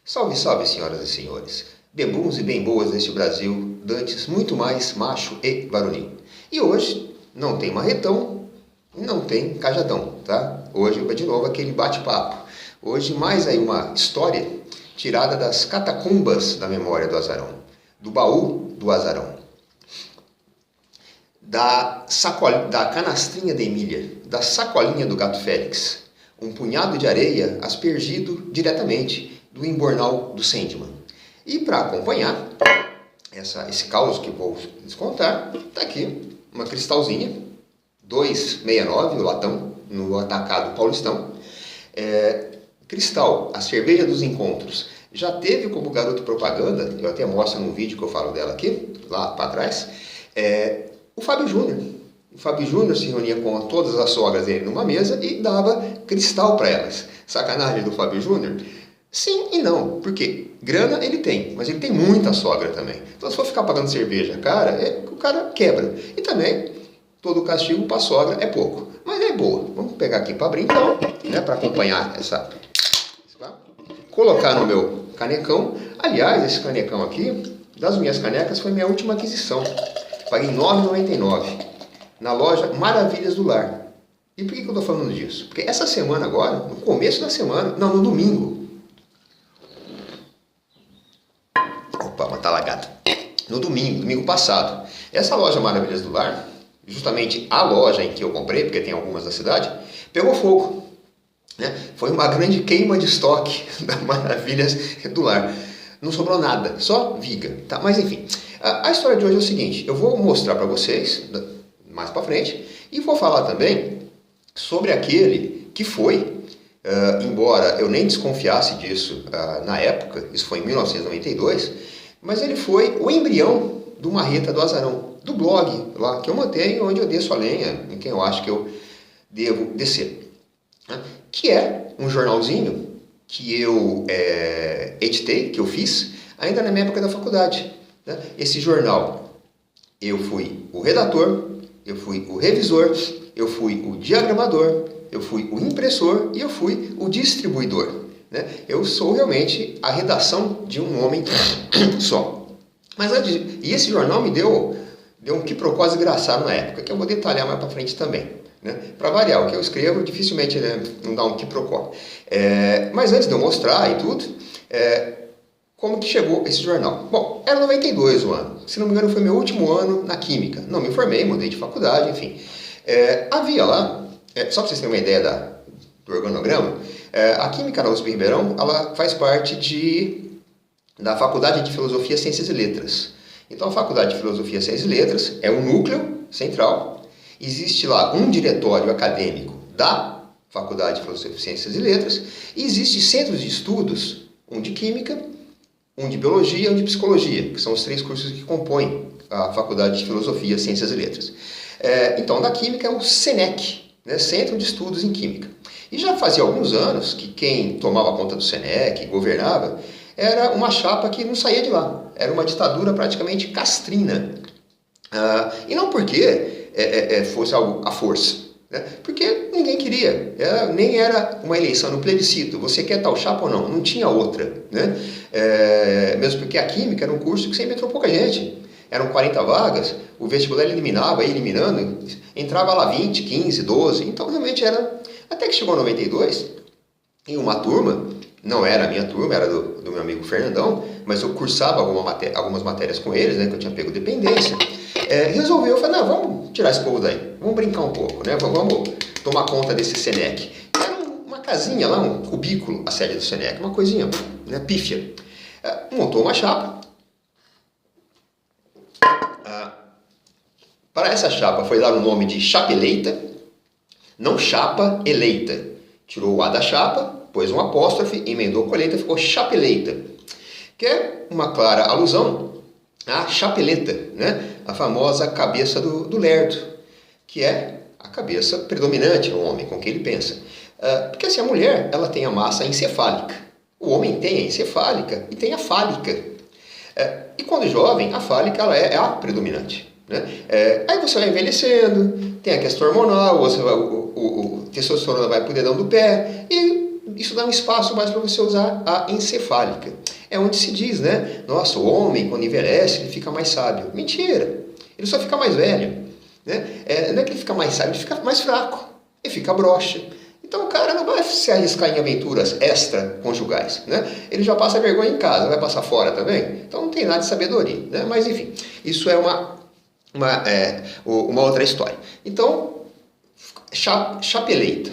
Salve, salve, senhoras e senhores, bebuns e bem boas deste Brasil, dantes muito mais macho e varonil. E hoje não tem marretão, não tem cajadão, tá? Hoje vai de novo aquele bate-papo. Hoje mais aí uma história tirada das catacumbas da memória do azarão, do baú do azarão, da canastrinha da Emília, da sacolinha do gato Félix, um punhado de areia aspergido diretamente do embornal do Sandman. E para acompanhar esse caos que vou lhes contar, está aqui uma cristalzinha, 2,69 o latão, no atacado paulistão. Cristal, a cerveja dos encontros, já teve como garoto propaganda, eu até mostro num vídeo que eu falo dela aqui, lá para trás, o Fábio Júnior. O Fábio Júnior se reunia com todas as sogras dele numa mesa e dava cristal para elas. Sacanagem do Fábio Júnior? Sim e não, porque grana ele tem, mas ele tem muita sogra também. Então se for ficar pagando cerveja, o cara quebra. E também, todo castigo para a sogra é pouco, mas é boa. Vamos pegar aqui para abrir então, né, para acompanhar essa... Colocar no meu canecão. Aliás, esse canecão aqui, das minhas canecas, foi minha última aquisição. Paguei R$ 9,99 na loja Maravilhas do Lar. E por que eu estou falando disso? Porque essa semana agora, no começo da semana, não, no domingo. Opa, mas tá lagado. No domingo passado, essa loja Maravilhas do Lar, justamente a loja em que eu comprei, porque tem algumas da cidade, pegou fogo. Foi uma grande queima de estoque da Maravilhas do Lar. Não sobrou nada, só viga. Tá? Mas enfim, a história de hoje é o seguinte, eu vou mostrar para vocês mais para frente e vou falar também sobre aquele que foi, embora eu nem desconfiasse disso na época, isso foi em 1992, mas ele foi o embrião do Marreta do Azarão, do blog lá que eu mantenho, onde eu desço a lenha em quem eu acho que eu devo descer. Que é um jornalzinho que eu editei, que eu fiz, ainda na minha época da faculdade. Esse jornal, eu fui o redator, eu fui o revisor, eu fui o diagramador, eu fui o impressor e eu fui o distribuidor. Eu sou realmente a redação de um homem só. Mas e esse jornal me deu um quiprocó desgraçado na época, que eu vou detalhar mais para frente também. Para variar, o que eu escrevo dificilmente não dá um quiprocó. Mas antes de eu mostrar e tudo, como que chegou esse jornal? Bom, era 92 o ano. Se não me engano, foi meu último ano na Química. Não me formei, mudei de faculdade, enfim. Havia lá, só para vocês terem uma ideia do organograma, a Química na USP Ribeirão, ela faz parte da Faculdade de Filosofia, Ciências e Letras. Então, a Faculdade de Filosofia, Ciências e Letras é um núcleo central. Existe lá um diretório acadêmico da Faculdade de Filosofia, Ciências e Letras, e existem centros de estudos, um de Química, um de Biologia e um de Psicologia, que são os 3 cursos que compõem a Faculdade de Filosofia, Ciências e Letras. Então, da Química é o SENEC, Centro de Estudos em Química. E já fazia alguns anos que quem tomava conta do SENEC, governava, era uma chapa que não saía de lá. Era uma ditadura praticamente castrina. E não porque fosse algo à força, porque ninguém queria, nem era uma eleição no plebiscito, você quer tal chapa ou não, não tinha outra, mesmo porque a Química era um curso que sempre entrou pouca gente, eram 40 vagas, o vestibular eliminava, ia eliminando, entrava lá 20, 15, 12, então realmente era, até que chegou 92, em uma turma, não era a minha turma, era do meu amigo Fernandão, mas eu cursava algumas matérias com eles, que eu tinha pego dependência, resolveu, falei, não, vamos tirar esse povo daí, vamos brincar um pouco, vamos tomar conta desse SENEC. Era uma casinha lá, um cubículo, a sede do SENEC, uma coisinha, pífia. Montou uma chapa. Para essa chapa foi dado o nome de chapa eleita, não chapa eleita. Tirou o A da chapa, pôs um apóstrofe, emendou com a letra, ficou chapeleita, que é uma clara alusão à chapeleta, a famosa cabeça do lerdo, que é a cabeça predominante do homem, com que ele pensa. Porque assim, a mulher ela tem a massa encefálica, o homem tem a encefálica e tem a fálica. E quando jovem, a fálica ela é a predominante. Aí você vai envelhecendo, tem a questão hormonal, o testosterona vai pro dedão do pé e isso dá um espaço mais para você usar a encefálica. É onde se diz, né? Nossa, o homem, quando envelhece, ele fica mais sábio. Mentira! Ele só fica mais velho. Né? Não é que ele fica mais sábio, ele fica mais fraco. Ele fica broxa. Então o cara não vai se arriscar em aventuras extraconjugais. Né? Ele já passa vergonha em casa, vai passar fora também. Então não tem nada de sabedoria. Né? Mas enfim, isso é uma outra história. Então, chapa eleita.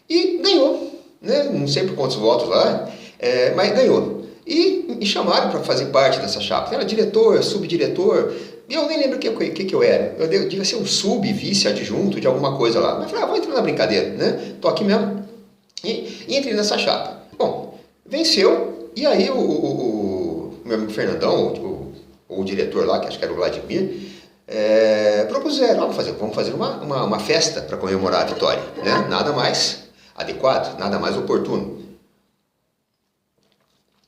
E ganhou. Né? Não sei por quantos votos lá, mas ganhou. E me chamaram para fazer parte dessa chapa. Era diretor, subdiretor, e eu nem lembro o que eu era. Eu devia ser um sub-vice adjunto de alguma coisa lá. Mas falei, vou entrar na brincadeira, né? Tô aqui mesmo. E entrei nessa chapa. Bom, venceu, e aí o meu amigo Fernandão, o diretor lá, que acho que era o Vladimir, propuseram, vamos fazer uma festa para comemorar a vitória. Né? Nada mais adequado, nada mais oportuno.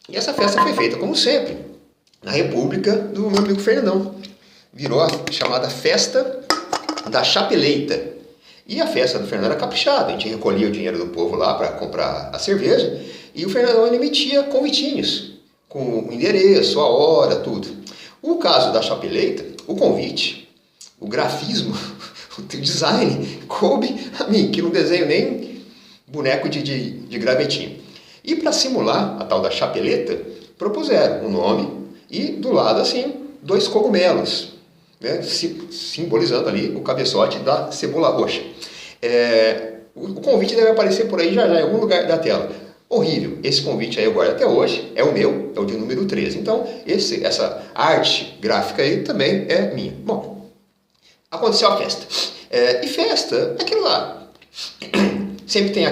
E essa festa foi feita, como sempre, na República do meu amigo Fernandão. Virou a chamada Festa da Chapa Eleita. E a festa do Fernando era caprichada. A gente recolhia o dinheiro do povo lá para comprar a cerveja. E o Fernandão emitia convitinhos, com o endereço, a hora, tudo. O caso da Chapa Eleita, o convite, o grafismo, o design, coube a mim, que não desenho nem boneco de gravetinho. E para simular a tal da chapeleta, propuseram um nome e do lado assim, 2 cogumelos, né, simbolizando ali o cabeçote da cebola roxa. O convite deve aparecer por aí já em algum lugar da tela. Horrível, esse convite aí eu guardo até hoje, é o meu, é o de número 13. Então, essa arte gráfica aí também é minha. Bom, aconteceu a festa. E festa é aquilo lá. Sempre tem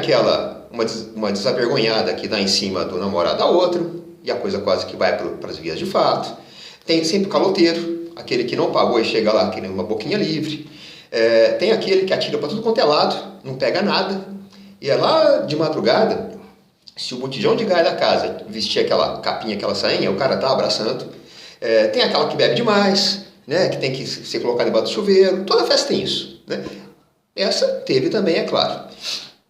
uma desavergonhada que dá em cima do namorado da outra, e a coisa quase que vai para as vias de fato. Tem sempre o caloteiro, aquele que não pagou e chega lá querendo uma boquinha livre. Tem aquele que atira para tudo quanto é lado, não pega nada, e é lá de madrugada, se o botijão de gás da casa vestir aquela capinha, aquela sainha, o cara tá abraçando. Tem aquela que bebe demais, né, que tem que ser colocada debaixo do chuveiro. Toda festa tem isso. Né? Essa teve também, é claro.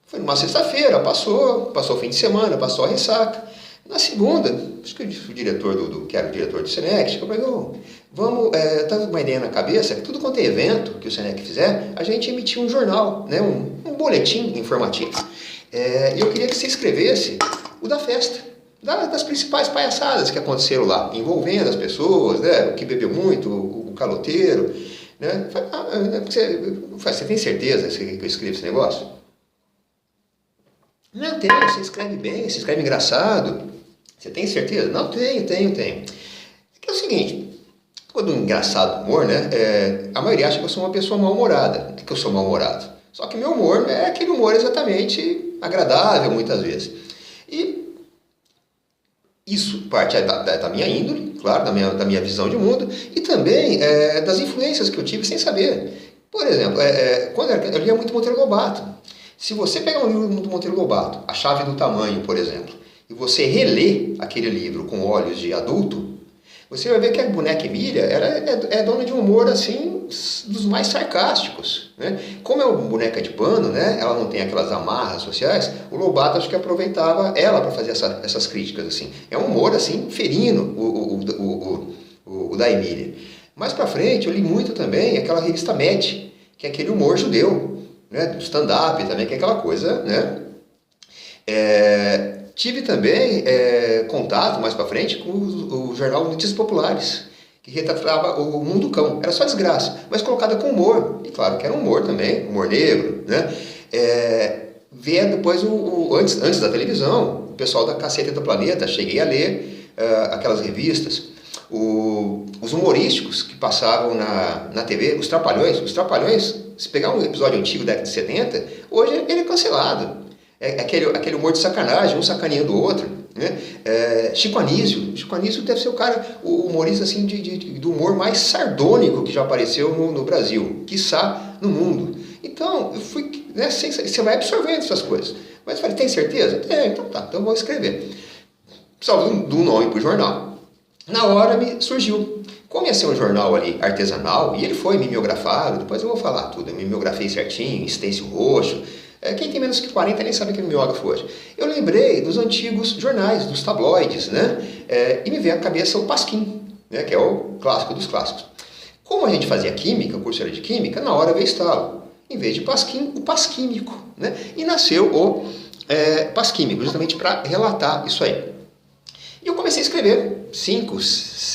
Foi numa sexta-feira, passou o fim de semana, passou a ressaca. Na segunda, acho que o diretor que era o diretor do Senec, chegou para mim, vamos, tá com uma ideia na cabeça, que tudo quanto é evento que o Senec fizer, a gente emitir um jornal, né, um boletim informativo. E eu queria que você escrevesse o da festa, das principais palhaçadas que aconteceram lá, envolvendo as pessoas, né, o que bebeu muito, o caloteiro. Né? Você tem certeza que eu escrevo esse negócio? Não, tenho, você escreve bem, você escreve engraçado. Você tem certeza? Não, tenho. É o seguinte, quando engraçado humor, né? A maioria acha que eu sou uma pessoa mal-humorada. Não é que eu sou mal-humorado. Só que meu humor não é aquele humor exatamente agradável, muitas vezes. E isso parte da minha índole, claro, da minha visão de mundo, e também das influências que eu tive sem saber. Por exemplo, quando eu lia muito Monteiro Lobato. Se você pegar um livro do Monteiro Lobato, A Chave do Tamanho, por exemplo, e você relê aquele livro com olhos de adulto, você vai ver que a boneca Emília é dona de um humor assim, dos mais sarcásticos. Né? Como é uma boneca de pano, né? Ela não tem aquelas amarras sociais, o Lobato acho que aproveitava ela para fazer essas críticas. Assim. É um humor assim, ferino, o da Emília. Mais para frente, eu li muito também aquela revista Mad, que é aquele humor judeu. Né, do stand-up também, que é aquela coisa, né? Tive também contato mais para frente com o jornal Notícias Populares, que retratava o mundo cão. Era só desgraça, mas colocada com humor. E claro que era humor também, humor negro, né? Ver depois, antes da televisão, o pessoal da Caceta do Planeta, cheguei a ler aquelas revistas. Os humorísticos que passavam na TV, os Trapalhões, se pegar um episódio antigo da década de 70, hoje ele é cancelado. Aquele humor de sacanagem, um sacaneando o outro. Né? Chico Anísio deve ser o humorista assim, do humor mais sardônico que já apareceu no Brasil, quiçá no mundo. Então, eu fui, né, você vai absorvendo essas coisas. Mas eu falei, tem certeza? Então tá, então eu vou escrever. Precisava de um nome para o jornal. Na hora me surgiu. Como ia ser um jornal ali artesanal, e ele foi mimeografado, depois eu vou falar tudo, eu mimeografei certinho, stencil roxo, Quem tem menos que 40 nem sabe que é mimeógrafo hoje. Eu lembrei dos antigos jornais, dos tabloides, né? E me veio à cabeça o Pasquim, né? Que é o clássico dos clássicos. Como a gente fazia química, o curso era de química, na hora veio estalo. Em vez de Pasquim, o Pasquímico, né? E nasceu o Pasquímico, justamente para relatar isso aí. E eu comecei a escrever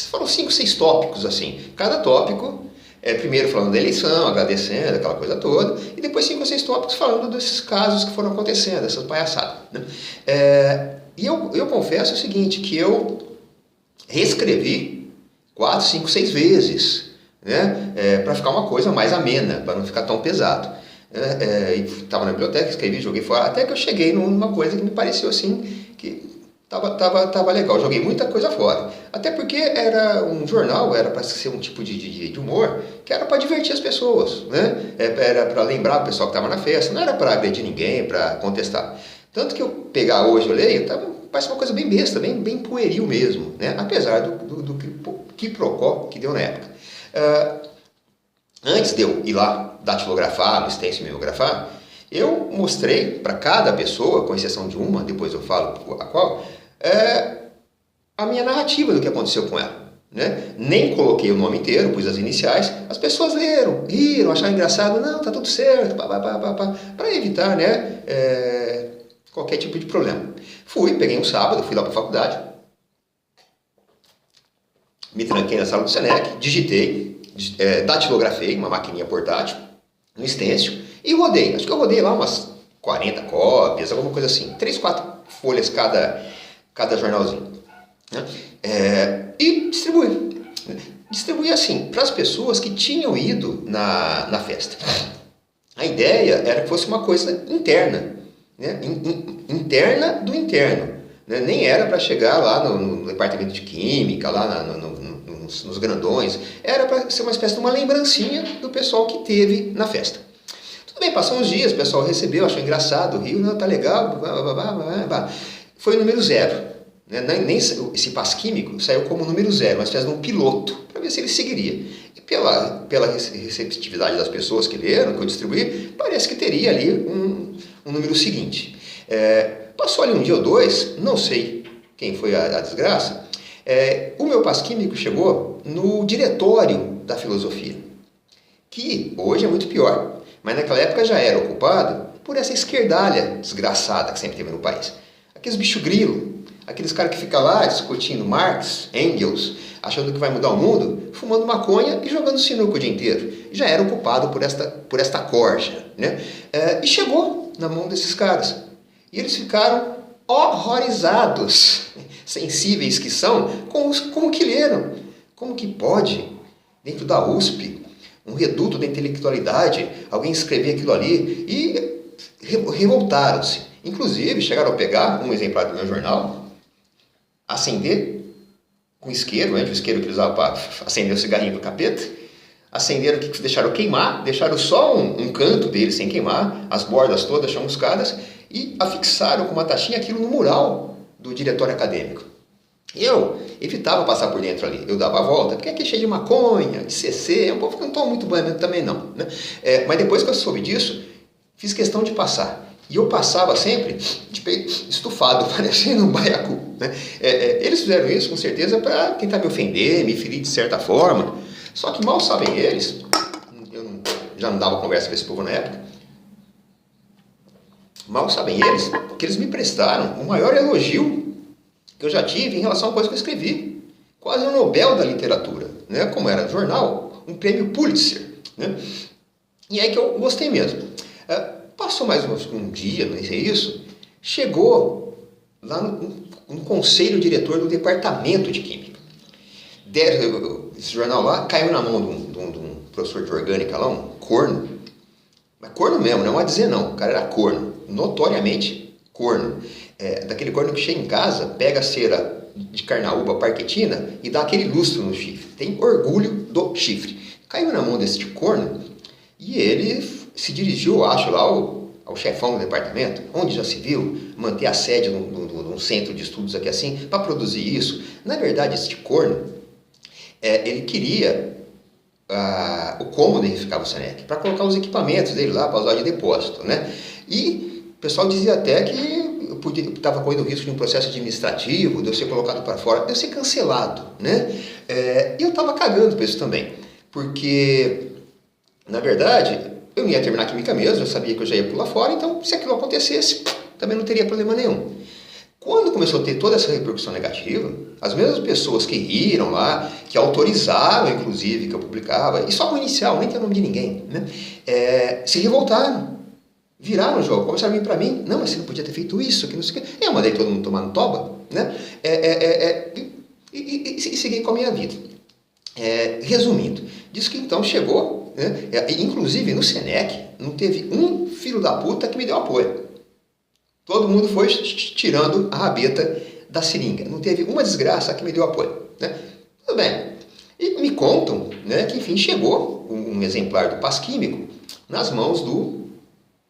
foram 5, 6 tópicos assim. Cada tópico, primeiro falando da eleição, agradecendo, aquela coisa toda, e depois 5 ou 6 tópicos falando desses casos que foram acontecendo, essas palhaçadas, né? E eu confesso o seguinte, que eu reescrevi 4, 5, 6 vezes, né? Para ficar uma coisa mais amena, para não ficar tão pesado. Estava na biblioteca, escrevi, joguei fora, até que eu cheguei numa coisa que me pareceu assim, que tava legal. Joguei muita coisa fora, até porque era um jornal, era para ser um tipo de humor que era para divertir as pessoas, né? Era para lembrar o pessoal que estava na festa, não era para agredir ninguém, para contestar. Tanto que eu pegar hoje, eu leio, parece uma coisa bem besta, bem pueril mesmo, né? Apesar do quiprocó que deu na época. Antes de eu ir lá datilografar, no stencil mimeografar, eu mostrei para cada pessoa, com exceção de uma, depois eu falo a qual, a minha narrativa do que aconteceu com ela, né? Nem coloquei o nome inteiro, pus as iniciais, as pessoas leram, riram, acharam engraçado, não, tá tudo certo, para evitar, né, qualquer tipo de problema. Peguei um sábado, fui lá para a faculdade, me tranquei na sala do Senec, digitei, datilografei, uma maquininha portátil, no stencil, e rodei. Acho que eu rodei lá umas 40 cópias, alguma coisa assim. 3, 4 folhas cada jornalzinho. Né? E distribuí. Distribuí assim, para as pessoas que tinham ido na festa. A ideia era que fosse uma coisa interna. Né? Interna do interno. Né? Nem era para chegar lá no departamento de química, lá nos grandões. Era para ser uma espécie de uma lembrancinha do pessoal que teve na festa. Tudo bem, passou uns dias, o pessoal recebeu, achou engraçado, riu, não, tá legal, foi o número 0. Né? Nem esse Pasquímico saiu como número 0, uma espécie de um piloto, para ver se ele seguiria. E pela receptividade das pessoas que leram, que eu distribuí, parece que teria ali um número seguinte. Passou ali um dia ou dois, não sei quem foi a desgraça, o meu Pasquímico chegou no diretório da filosofia, que hoje é muito pior, mas naquela época já era ocupado por essa esquerdalha desgraçada que sempre teve no país. Aqueles bicho grilo, aqueles caras que ficam lá discutindo Marx, Engels, achando que vai mudar o mundo, fumando maconha e jogando sinuca o dia inteiro. Já era ocupado por esta corja, né? E chegou na mão desses caras. E eles ficaram horrorizados, sensíveis que são, com o que leram. Como que pode, dentro da USP, um reduto da intelectualidade, alguém escrever aquilo ali? E revoltaram-se. Inclusive, chegaram a pegar um exemplar do meu jornal, acender com isqueiro, o isqueiro que eles usavam para acender o cigarrinho do capeta, acenderam, deixaram queimar, deixaram só um canto dele sem queimar, as bordas todas chamuscadas, e afixaram com uma tachinha aquilo no mural do diretório acadêmico. Eu evitava passar por dentro ali, eu dava a volta, porque aqui é cheio de maconha, de CC, é um povo que não toma muito banho também não. Né? Mas depois que eu soube disso, fiz questão de passar. E eu passava sempre de peito estufado, parecendo um baiacu. Né? Eles fizeram isso com certeza para tentar me ofender, me ferir de certa forma. Só que mal sabem eles, já não dava conversa com esse povo na época, mal sabem eles que eles me prestaram o maior elogio que eu já tive em relação a coisa que eu escrevi. Quase um Nobel da literatura, né? Como era jornal, um prêmio Pulitzer. Né? E aí que eu gostei mesmo. Passou mais um dia, não sei isso, chegou lá no conselho diretor do departamento de química. Esse jornal lá caiu na mão de um professor de orgânica lá, um corno. Mas corno mesmo, não é dizer não, o cara era corno, notoriamente corno. Daquele corno que chega em casa, pega a cera de carnaúba parquetina e dá aquele lustro no chifre. Tem orgulho do chifre. Caiu na mão desse tipo corno e ele se dirigiu, acho, lá ao chefão do departamento, onde já se viu manter a sede de um centro de estudos aqui assim, para produzir isso. Na verdade, esse corno, ele queria o cômodo onde ficava o Senec, para colocar os equipamentos dele lá para usar de depósito, né? E o pessoal dizia até que eu estava correndo o risco de um processo administrativo, de eu ser colocado para fora, de eu ser cancelado, né? E eu estava cagando para isso também, porque, na verdade, eu não ia terminar a química mesmo, eu sabia que eu já ia pular fora, então se aquilo acontecesse, também não teria problema nenhum. Quando começou a ter toda essa repercussão negativa, as mesmas pessoas que riram lá, que autorizaram, inclusive, que eu publicava, e só com o inicial, nem tem o nome de ninguém, né? Se revoltaram. Viraram o jogo, começaram a vir para mim, não, mas você não podia ter feito isso, que não sei o que. Eu mandei todo mundo tomar no toba, né? E segui com a minha vida. Resumindo, diz que então chegou, né? Inclusive no Senec, não teve um filho da puta que me deu apoio. Todo mundo foi tirando a rabeta da seringa. Não teve uma desgraça que me deu apoio, né? Tudo bem. E me contam, né, que enfim chegou um exemplar do Paz Químico nas mãos do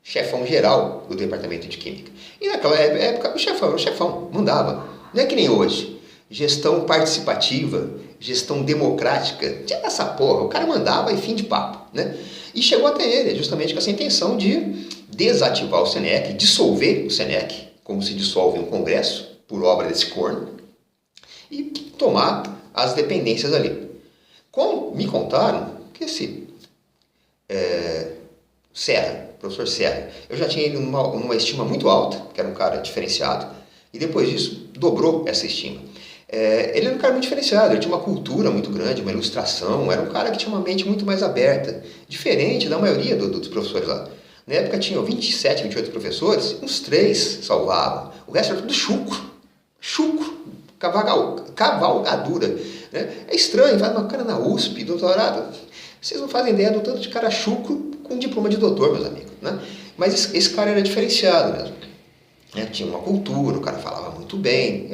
chefão geral do departamento de química. E naquela época o chefão, mandava. Não é que nem hoje. Gestão participativa, gestão democrática. Tinha essa porra, o cara mandava e fim de papo, né? E chegou até ele, justamente com essa intenção de desativar o Senec, dissolver o Senec, como se dissolve um congresso, por obra desse corno, e tomar as dependências ali. Como me contaram que esse professor Serra, eu já tinha ele numa estima muito alta, que era um cara diferenciado, e depois disso dobrou essa estima. Ele era um cara muito diferenciado, ele tinha uma cultura muito grande, uma ilustração, era um cara que tinha uma mente muito mais aberta, diferente da maioria dos professores lá. Na época tinham 27, 28 professores, uns 3 salvavam, o resto era tudo chucro, cavalgadura. Né? É estranho, vai uma cara na USP, doutorado, vocês não fazem ideia do tanto de cara chucro com diploma de doutor, meus amigos. Né? Mas esse cara era diferenciado mesmo. Tinha uma cultura, o cara falava muito bem.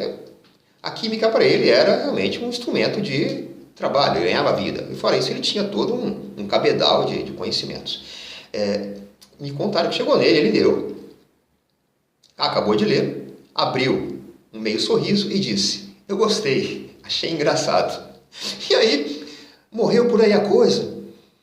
A química para ele era realmente um instrumento de trabalho, ele ganhava vida. E fora isso ele tinha todo um cabedal de conhecimentos. Me contaram que chegou nele, ele leu. Acabou de ler, abriu um meio sorriso e disse: eu gostei, achei engraçado. E aí, morreu por aí a coisa.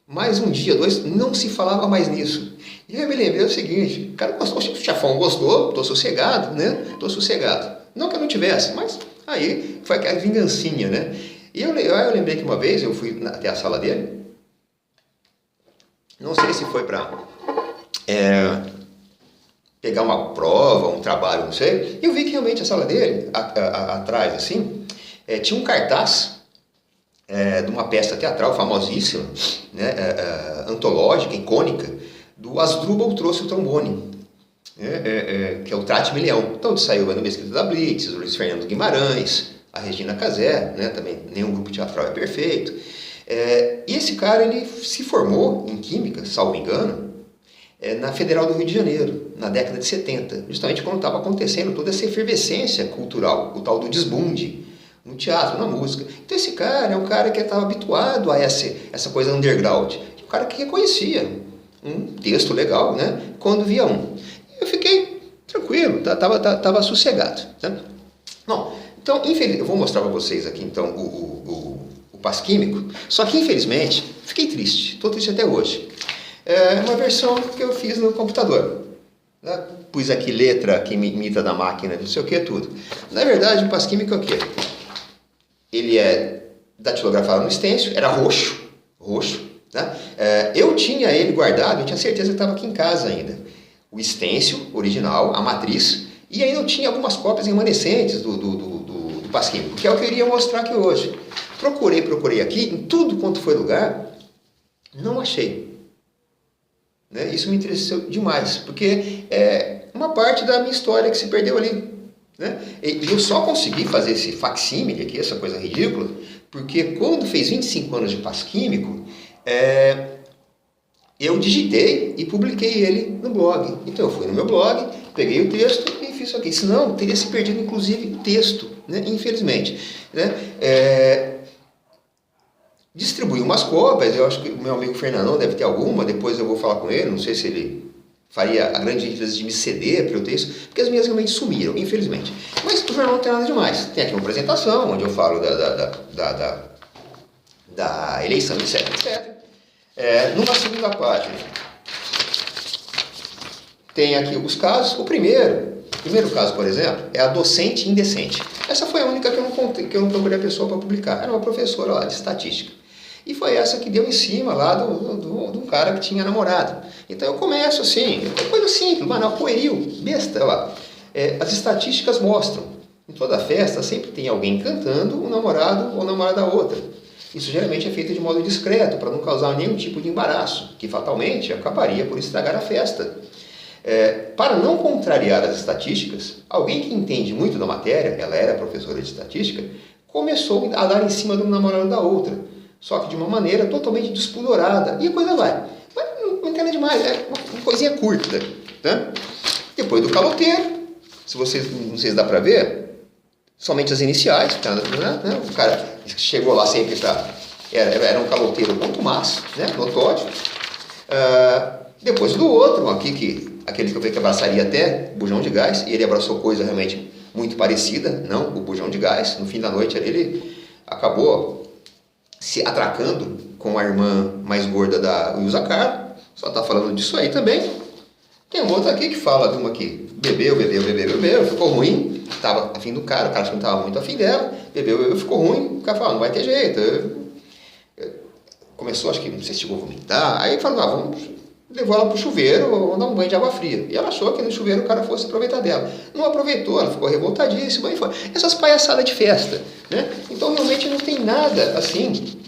Mais um dia, 2, não se falava mais nisso. E eu me lembrei o seguinte: o cara gostou, o chefão gostou, tô sossegado, né? Tô sossegado. Não que eu não tivesse, mas aí foi aquela vingancinha, né? E eu lembrei que uma vez eu fui até a sala dele, não sei se foi para pegar uma prova, um trabalho, não sei, e eu vi que realmente a sala dele, atrás assim, tinha um cartaz de uma peça teatral famosíssima, né, antológica, icônica, do Asdrubal trouxe o trombone, que é o Trate-me Leão. Então saiu no Mesquita da Blitz, o Luiz Fernando Guimarães, a Regina Casé, né, também nenhum grupo teatral é perfeito. E esse cara ele se formou em Química, salvo engano, na Federal do Rio de Janeiro, na década de 70, justamente quando estava acontecendo toda essa efervescência cultural, o tal do desbunde, no teatro, na música. Então esse cara é um cara que estava habituado a essa coisa underground, um cara que reconhecia um texto legal, né, quando via um. Eu fiquei tranquilo, estava sossegado. Né? Bom, então, eu vou mostrar para vocês aqui então o Paz Químico, só que infelizmente fiquei triste, estou triste até hoje. É uma versão que eu fiz no computador. Né? Pus aqui letra que imita da máquina, não sei o que, tudo. Na verdade, o Paz Químico é o quê? Ele é datilografado no stencil, era roxo. Né? Eu tinha ele guardado, eu tinha certeza que estava aqui em casa ainda. O stencil original, a matriz, e ainda eu tinha algumas cópias remanescentes do Paz Químico, que é o que eu iria mostrar aqui hoje. Procurei aqui, em tudo quanto foi lugar, não achei. Né? Isso me interessou demais, porque é uma parte da minha história que se perdeu ali. Né? E eu só consegui fazer esse facsímile aqui, essa coisa ridícula, porque quando fez 25 anos de Paz Químico, eu digitei e publiquei ele no blog. Então eu fui no meu blog, peguei o texto e fiz isso aqui. Senão teria se perdido inclusive o texto, né? Infelizmente. Né? Distribuí umas cópias, eu acho que o meu amigo Fernandão deve ter alguma, depois eu vou falar com ele, não sei se ele faria a grande gentileza de me ceder para eu ter isso, porque as minhas realmente sumiram, infelizmente. Mas o jornal não tem nada demais. Tem aqui uma apresentação, onde eu falo da eleição, etc. Numa segunda página, tem aqui os casos. O primeiro caso, por exemplo, é a docente indecente. Essa foi a única que eu não procurei a pessoa para publicar. Era uma professora lá de estatística. E foi essa que deu em cima lá do cara que tinha namorado. Então eu começo assim, coisa simples, banal, pueril, besta. Lá. As estatísticas mostram, em toda festa sempre tem alguém cantando, um namorado ou namorada da outra. Isso geralmente é feito de modo discreto, para não causar nenhum tipo de embaraço, que fatalmente acabaria por estragar a festa. Para não contrariar as estatísticas, alguém que entende muito da matéria, ela era professora de estatística, começou a dar em cima do namorado da outra, só que de uma maneira totalmente despudorada, e a coisa vai. Mas não entenda demais, é uma coisinha curta. Né? Depois do caloteiro, não sei se dá para ver, somente as iniciais, né? O cara chegou lá sempre para... Era um caloteiro contumaz, né? Notório. Depois do outro, aquele que eu vi que abraçaria até bujão de gás, e ele abraçou coisa realmente muito parecida, não o bujão de gás. No fim da noite ele acabou se atracando com a irmã mais gorda da Ilza Carla, só está falando disso aí também. Tem um outro aqui que fala de uma que bebeu, ficou ruim, estava afim do cara, o cara não estava muito afim dela, bebeu, ficou ruim, o cara falou, não vai ter jeito. Começou, acho que não sei se chegou a vomitar, aí falou, levou ela pro chuveiro, vamos dar um banho de água fria. E ela achou que no chuveiro o cara fosse aproveitar dela. Não aproveitou, ela ficou revoltadíssima e foi. Essas palhaçadas de festa, né? Então realmente não tem nada assim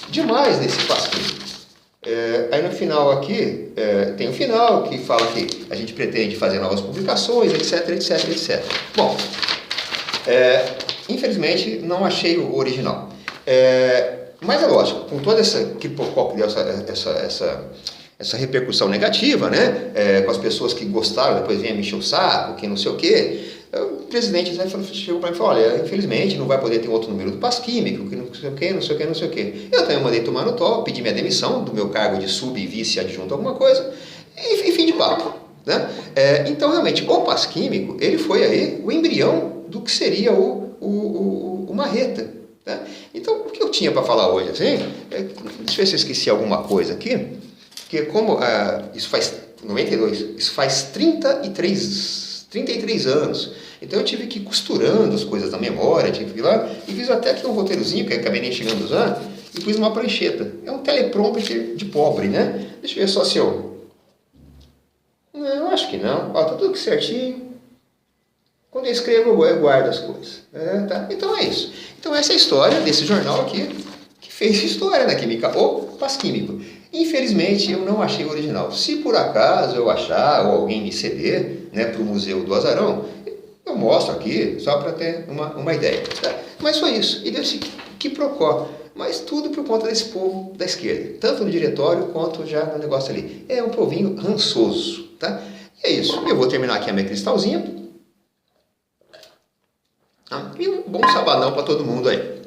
demais nesse pasquim. Aí no final aqui, tem o final que fala que a gente pretende fazer novas publicações, etc. Bom, infelizmente não achei o original. Mas é lógico, com toda essa repercussão negativa, né? Com as pessoas que gostaram, depois vinha me encher o saco, que não sei o quê, o presidente chegou para mim e falou, olha, infelizmente não vai poder ter outro número do Pasquímico, que não sei o quê. Eu também mandei tomar no top, pedi minha demissão do meu cargo de sub e vice adjunto a alguma coisa, e fim de papo. Né? Então, realmente, o Pasquímico, ele foi aí o embrião do que seria o Marreta. Né? Então, o que eu tinha para falar hoje, assim, deixa eu ver se eu esqueci alguma coisa aqui, que como isso faz 92, isso faz 33 anos, então eu tive que ir costurando as coisas na memória, tive que ir lá, e fiz até aqui um roteirozinho, que eu acabei nem chegando a usar, e pus uma prancheta. É um teleprompter de pobre, né? Deixa eu ver só se eu... Não, acho que não. Ó, tá tudo certinho. Quando eu escrevo, eu guardo as coisas. Tá? Então é isso. Então essa é a história desse jornal aqui, que fez história na química, o Pasquímico. Infelizmente eu não achei o original. Se por acaso eu achar, ou alguém me ceder, né, para o Museu do Azarão, eu mostro aqui, só para ter uma ideia. Tá? Mas foi isso. E deu-se que procó. Mas tudo por conta desse povo da esquerda. Tanto no diretório, quanto já no negócio ali. É um povinho rançoso. Tá? E é isso. Eu vou terminar aqui a minha cristalzinha. E um bom sabadão para todo mundo aí.